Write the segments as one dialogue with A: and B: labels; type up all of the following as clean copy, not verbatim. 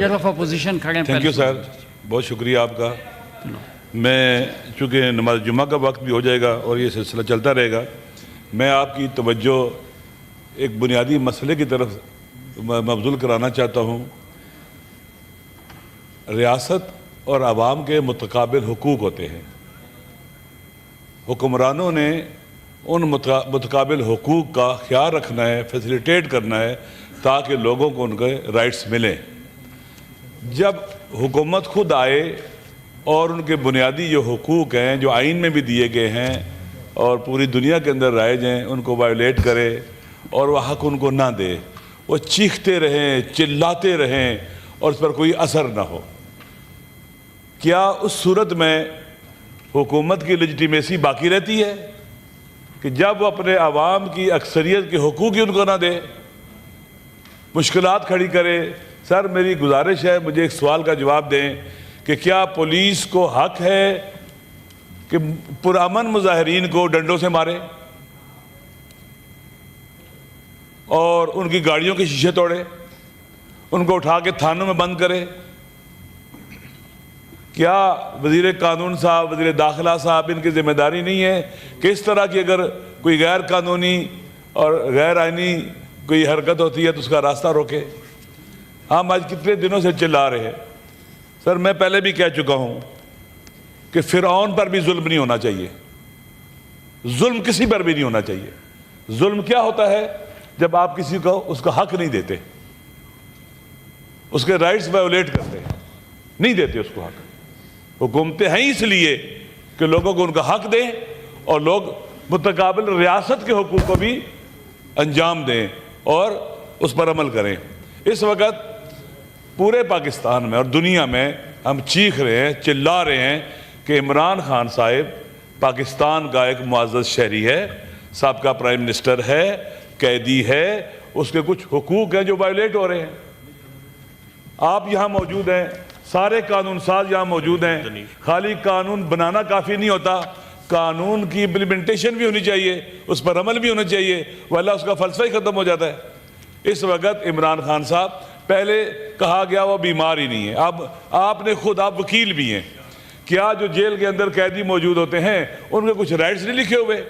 A: Thank you sir, بہت شکریہ آپ کا۔ میں چونکہ نماز جمعہ کا وقت بھی ہو جائے گا اور یہ سلسلہ چلتا رہے گا، میں آپ کی توجہ ایک بنیادی مسئلے کی طرف مبذول کرانا چاہتا ہوں۔ ریاست اور عوام کے متقابل حقوق ہوتے ہیں۔ حکمرانوں نے ان متقابل حقوق کا خیال رکھنا ہے، فیسیلیٹیٹ کرنا ہے تاکہ لوگوں کو ان کے رائٹس ملیں۔ جب حکومت خود آئے اور ان کے بنیادی جو حقوق ہیں جو آئین میں بھی دیے گئے ہیں اور پوری دنیا کے اندر رائج ہیں ان کو وائلیٹ کرے اور وہ حق ان کو نہ دے، وہ چیختے رہیں، چلاتے رہیں اور اس پر کوئی اثر نہ ہو، کیا اس صورت میں حکومت کی لیجیٹیمیسی باقی رہتی ہے کہ جب وہ اپنے عوام کی اکثریت کے حقوق ہی ان کو نہ دے، مشکلات کھڑی کرے؟ سر میری گزارش ہے مجھے ایک سوال کا جواب دیں کہ کیا پولیس کو حق ہے کہ پرامن مظاہرین کو ڈنڈوں سے مارے اور ان کی گاڑیوں کے شیشے توڑے، ان کو اٹھا کے تھانوں میں بند کرے؟ کیا وزیر قانون صاحب، وزیر داخلہ صاحب ان کی ذمہ داری نہیں ہے کہ اس طرح کی اگر کوئی غیر قانونی اور غیر آئینی کوئی حرکت ہوتی ہے تو اس کا راستہ روکے؟ ہم آج کتنے دنوں سے چلا رہے ہیں۔ سر میں پہلے بھی کہہ چکا ہوں کہ فرعون پر بھی ظلم نہیں ہونا چاہیے، ظلم کسی پر بھی نہیں ہونا چاہیے۔ ظلم کیا ہوتا ہے؟ جب آپ کسی کو اس کا حق نہیں دیتے، اس کے رائٹس وائیولیٹ کرتے ہیں، نہیں دیتے اس کو حق۔ حکومتیں ہیں اس لیے کہ لوگوں کو ان کا حق دیں اور لوگ متقابل ریاست کے حقوق کو بھی انجام دیں اور اس پر عمل کریں۔ اس وقت پورے پاکستان میں اور دنیا میں ہم چیخ رہے ہیں، چلا رہے ہیں کہ عمران خان صاحب پاکستان کا ایک معزز شہری ہے، سابقہ پرائم منسٹر ہے، قیدی ہے، اس کے کچھ حقوق ہیں جو وائلیٹ ہو رہے ہیں۔ آپ یہاں موجود ہیں، سارے قانون ساز یہاں موجود ہیں۔ خالی قانون بنانا کافی نہیں ہوتا، قانون کی امپلیمنٹیشن بھی ہونی چاہیے، اس پر عمل بھی ہونا چاہیے، ورنہ اس کا فلسفہ ہی ختم ہو جاتا ہے۔ اس وقت عمران خان صاحب، پہلے کہا گیا وہ بیمار ہی نہیں ہے، اب آپ نے خود، آپ وکیل بھی ہیں، کیا جو جیل کے اندر قیدی موجود ہوتے ہیں ان کے کچھ رائٹس نہیں لکھے ہوئے؟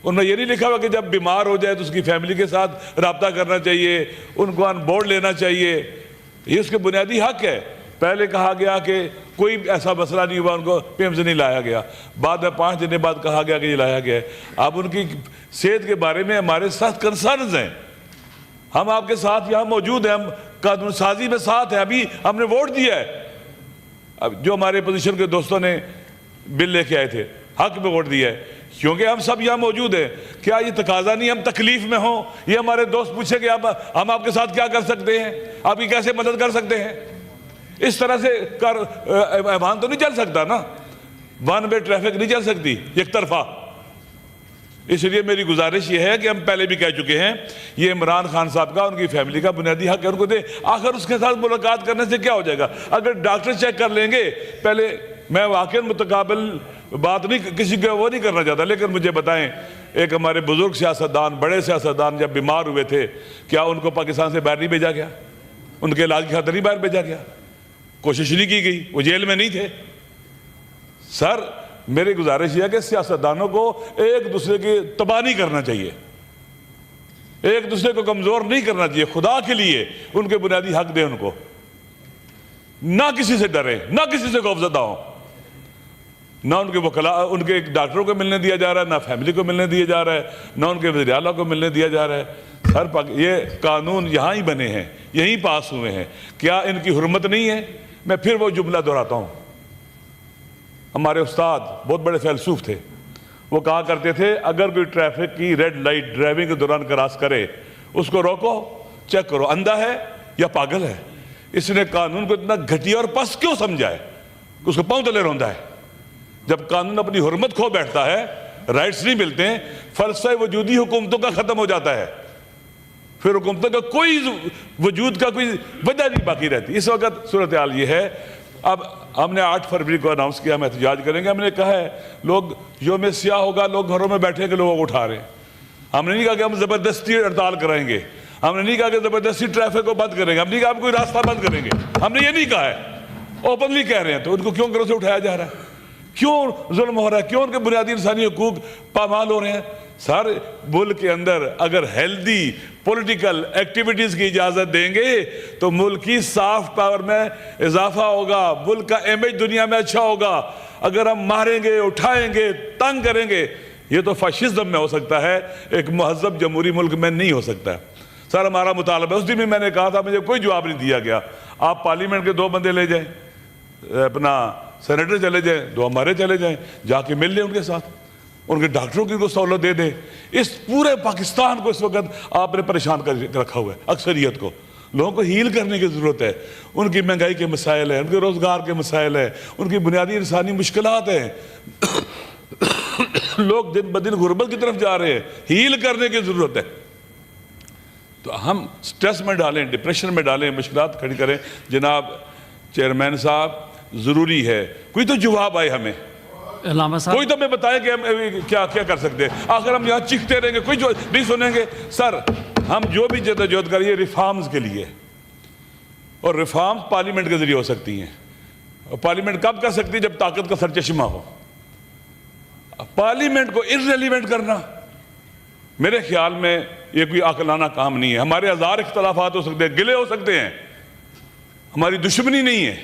A: ان میں یہ نہیں لکھا ہوا کہ جب بیمار ہو جائے تو اس کی فیملی کے ساتھ رابطہ کرنا چاہیے، ان کو آن بورڈ لینا چاہیے؟ یہ اس کے بنیادی حق ہے۔ پہلے کہا گیا کہ کوئی ایسا مسئلہ نہیں ہوا، ان کو پیم سے نہیں لایا گیا، بعد میں 5 دن بعد کہا گیا کہ یہ لایا گیا ہے۔ اب ان کی صحت کے بارے میں ہمارے ساتھ کنسرنز ہیں، ہم آپ کے ساتھ یہاں موجود ہیں، ہم قانون سازی میں ساتھ ہیں، ابھی ہم نے ووٹ دیا ہے۔ اب جو ہمارے اپوزیشن کے دوستوں نے بل لے کے آئے تھے، حق میں ووٹ دیا ہے کیونکہ ہم سب یہاں موجود ہیں۔ کیا یہ تقاضا نہیں ہم تکلیف میں ہوں، یہ ہمارے دوست پوچھے کہ اب ہم آپ کے ساتھ کیا کر سکتے ہیں، آپ کی کیسے مدد کر سکتے ہیں؟ اس طرح سے ایوان تو نہیں چل سکتا نا، ون وے ٹریفک نہیں چل سکتی ایک طرفہ۔ اس لیے میری گزارش یہ ہے کہ ہم پہلے بھی کہہ چکے ہیں، یہ عمران خان صاحب کا، ان کی فیملی کا بنیادی حق ہے، ان کو دے۔ آخر اس کے ساتھ ملاقات کرنے سے کیا ہو جائے گا؟ اگر ڈاکٹر چیک کر لیں گے پہلے، میں واقعی متقابل بات نہیں کسی کو وہ نہیں کرنا چاہتا، لیکن مجھے بتائیں، ایک ہمارے بزرگ سیاستدان، بڑے سیاستدان جب بیمار ہوئے تھے، کیا ان کو پاکستان سے باہر نہیں بھیجا گیا؟ ان کے علاج کی خاطر نہیں باہر بھیجا گیا؟ کوشش نہیں کی گئی؟ وہ جیل میں نہیں تھے؟ سر میری گزارش یہ ہے کہ سیاستدانوں کو ایک دوسرے کی تباہ نہیں کرنا چاہیے، ایک دوسرے کو کمزور نہیں کرنا چاہیے۔ خدا کے لیے ان کے بنیادی حق دیں ان کو، نہ کسی سے ڈریں، نہ کسی سے خوفزدہ ہوں، نہ ان کے وکلاء، ان کے ڈاکٹروں کو ملنے دیا جا رہا ہے، نہ فیملی کو ملنے دیا جا رہا ہے، نہ ان کے وزیر اعلیٰ کو ملنے دیا جا رہا ہے۔ سر یہ قانون یہاں ہی بنے ہیں، یہیں پاس ہوئے ہیں، کیا ان کی حرمت نہیں ہے؟ میں پھر وہ جملہ دہراتا ہوں، ہمارے استاد بہت بڑے فیلسوف تھے، وہ کہا کرتے تھے اگر کوئی ٹریفک کی ریڈ لائٹ ڈرائیونگ کے دوران کراس کرے، اس کو روکو، چیک کرو اندھا ہے یا پاگل ہے۔ اس نے قانون کو اتنا گھٹیا اور پس کیوں سمجھا ہے کہ اس کو پاؤں تلے روندا ہے؟ جب قانون اپنی حرمت کھو بیٹھتا ہے، رائٹس نہیں ملتے ہیں، فلسفہ وجودی حکومتوں کا ختم ہو جاتا ہے، پھر حکومتوں کا کوئی وجود کا کوئی وجہ نہیں باقی رہتی۔ اس وقت صورتحال یہ ہے، اب ہم نے 8 فروری کو اناؤنس کیا ہم احتجاج کریں گے۔ ہم نے کہا ہے لوگ یوم سیاہ ہوگا، لوگ گھروں میں بیٹھے کے لوگوں کو اٹھا رہے ہیں، ہم نے نہیں کہا کہ ہم زبردستی ہڑتال کرائیں گے، ہم نے نہیں کہا کہ زبردستی ٹریفک کو بند کریں گے, ہم نہیں کہا کوئی راستہ بند کریں گے, ہم نے یہ نہیں کہا ہے, اوپنلی کہہ رہے ہیں. تو ان کو کیوں گھروں سے اٹھایا جا رہا ہے, کیوں ظلم ہو رہا ہے, کیوں ان کے بنیادی انسانی حقوق پامال ہو رہے ہیں؟ سر ملک کے اندر اگر ہیلدی پولیٹیکل ایکٹیویٹیز کی اجازت دیں گے تو ملک کی سافٹ پاور میں اضافہ ہوگا, ملک کا امیج دنیا میں اچھا ہوگا. اگر ہم ماریں گے, اٹھائیں گے, تنگ کریں گے, یہ تو فاشزم میں ہو سکتا ہے, ایک مہذب جمہوری ملک میں نہیں ہو سکتا ہے. سر ہمارا مطالبہ, اس دن بھی میں نے کہا تھا, مجھے کوئی جواب نہیں دیا گیا. آپ پارلیمنٹ کے 2 بندے لے جائیں, اپنا سینیٹر چلے جائیں, 2 ہمارے چلے جائیں, جا کے مل لیں ان کے ساتھ, ان کے ڈاکٹروں کی کو سہولت دے دیں. اس پورے پاکستان کو اس وقت آپ نے پریشان کر رکھا ہوا ہے, اکثریت کو. لوگوں کو ہیل کرنے کی ضرورت ہے. ان کی مہنگائی کے مسائل ہیں, ان کے روزگار کے مسائل ہیں, ان کی بنیادی انسانی مشکلات ہیں. لوگ دن بدن غربت کی طرف جا رہے ہیں, ہیل کرنے کی ضرورت ہے. تو ہم سٹریس میں ڈالیں, ڈپریشن میں ڈالیں, مشکلات کھڑی کریں. جناب چیئرمین صاحب, ضروری ہے کوئی تو جواب آئے ہمیں,
B: علامہ صاحب
A: کوئی تو ہمیں بتائے کہ ہم کیا کر سکتے ہیں. آخر ہم یہاں چیختے رہیں گے, کوئی جو نہیں سنیں گے. سر ہم جو بھی جدوجہد کریے ریفارمز کے لیے, اور ریفارمز پارلیمنٹ کے ذریعے ہو سکتی ہیں. اور پارلیمنٹ کب کر سکتی ہے؟ جب طاقت کا سرچشمہ ہو. پارلیمنٹ کو ارریلیونٹ کرنا میرے خیال میں یہ کوئی عاقلانہ کام نہیں ہے. ہمارے 1000 اختلافات ہو سکتے ہیں, گلے ہو سکتے ہیں, ہماری دشمنی نہیں ہے.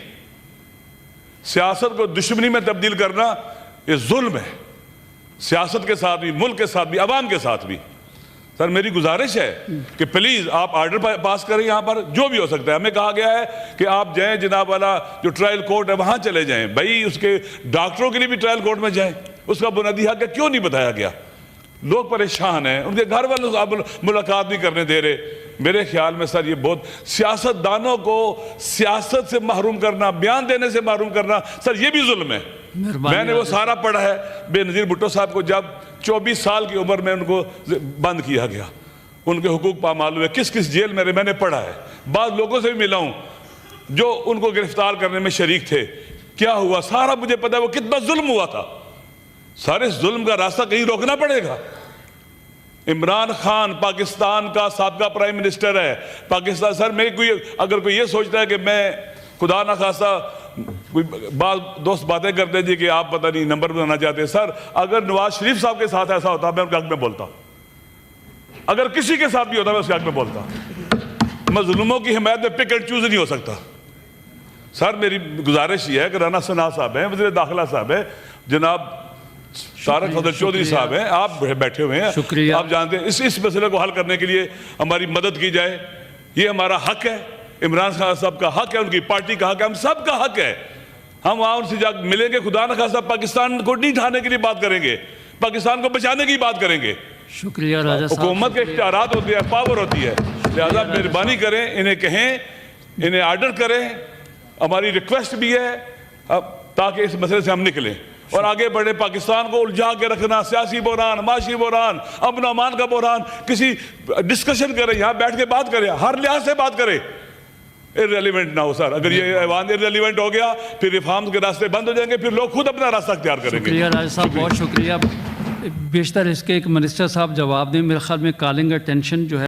A: سیاست کو دشمنی میں تبدیل کرنا یہ ظلم ہے, سیاست کے ساتھ بھی, ملک کے ساتھ بھی, عوام کے ساتھ بھی. سر میری گزارش ہے کہ پلیز آپ آرڈر پاس کریں, یہاں پر جو بھی ہو سکتا ہے. ہمیں کہا گیا ہے کہ آپ جائیں جناب والا جو ٹرائل کورٹ ہے وہاں چلے جائیں. بھائی اس کے ڈاکٹروں کے لیے بھی ٹرائل کورٹ میں جائیں, اس کا بنیادی حق ہے, کیوں نہیں بتایا گیا؟ لوگ پریشان ہیں, ان کے گھر والوں آپ ملاقات نہیں کرنے دے رہے. میرے خیال میں سر یہ بہت, سیاست دانوں کو سیاست سے محروم کرنا, بیان دینے سے محروم کرنا, سر یہ بھی ظلم ہے. میں نے وہ سارا پڑھا ہے. بے نظیر بھٹو صاحب کو جب 24 سال کی عمر میں ان کو بند کیا گیا, ان کے حقوق پامال ہوئے, کس کس جیل میں نے پڑھا ہے. بعض لوگوں سے بھی ملا ہوں جو ان کو گرفتار کرنے میں شریک تھے, کیا ہوا سارا مجھے پتا ہے, وہ کتنا ظلم ہوا تھا. سارے ظلم کا راستہ کہیں روکنا پڑے گا. عمران خان پاکستان کا سابقہ پرائم منسٹر ہے. پاکستان, سر میں اگر کوئی یہ سوچتا ہے کہ میں خدا نہ خواستہ, بعض دوست باتیں کرتے جی کہ آپ پتہ نہیں نمبر بنانا چاہتے ہیں. سر اگر نواز شریف صاحب کے ساتھ ایسا ہوتا میں ان کے حق میں بولتا, اگر کسی کے ساتھ بھی ہوتا میں اس کے حق میں بولتا. مظلوموں کی حمایت میں پک اینڈ چوز نہیں ہو سکتا. سر میری گزارش یہ ہے کہ رانا ثناء صاحب ہیں, وزیر داخلہ صاحب ہیں, جناب طارق فضل چودھری صاحب ہیں, آپ بیٹھے ہوئے ہیں,
B: شکریہ.
A: آپ جانتے ہیں اس مسئلے کو حل کرنے کے لیے ہماری مدد کی جائے. یہ ہمارا حق ہے, عمران خان صاحب کا حق ہے, ان کی پارٹی کا حق ہے, ہم سب کا حق ہے. ہم وہاں ان سے جا ملیں گے, خدا نہ خواستہ پاکستان کو نہیں ڈھانے کے لیے بات کریں گے, پاکستان کو بچانے کی بات کریں گے.
B: شکریہ راجہ صاحب.
A: حکومت کے اختیارات ہوتے ہیں, پاور ہوتی ہے, لہذا مہربانی کریں, انہیں کہیں, انہیں آرڈر کریں. ہماری ریکویسٹ بھی ہے تاکہ اس مسئلے سے ہم نکلیں اور آگے بڑھے. پاکستان کو الجھا کے رکھنا, سیاسی بحران, معاشی بحران, امن و امان کا بحران, کسی ڈسکشن کریں, یہاں بیٹھ کے بات کریں, ہر لحاظ سے بات کریں, ارریلیونٹ نہ ہو. سر اگر یہ ایوان ارریلیونٹ ہو گیا پھر ریفارمز کے راستے بند ہو جائیں گے, پھر لوگ خود اپنا راستہ اختیار کریں گے.
B: شکریہ راجہ صاحب, بہت شکریہ. بیشتر اس کے ایک منسٹر صاحب جواب دیں. میرے خیال میں کالنگ اٹینشن جو ہے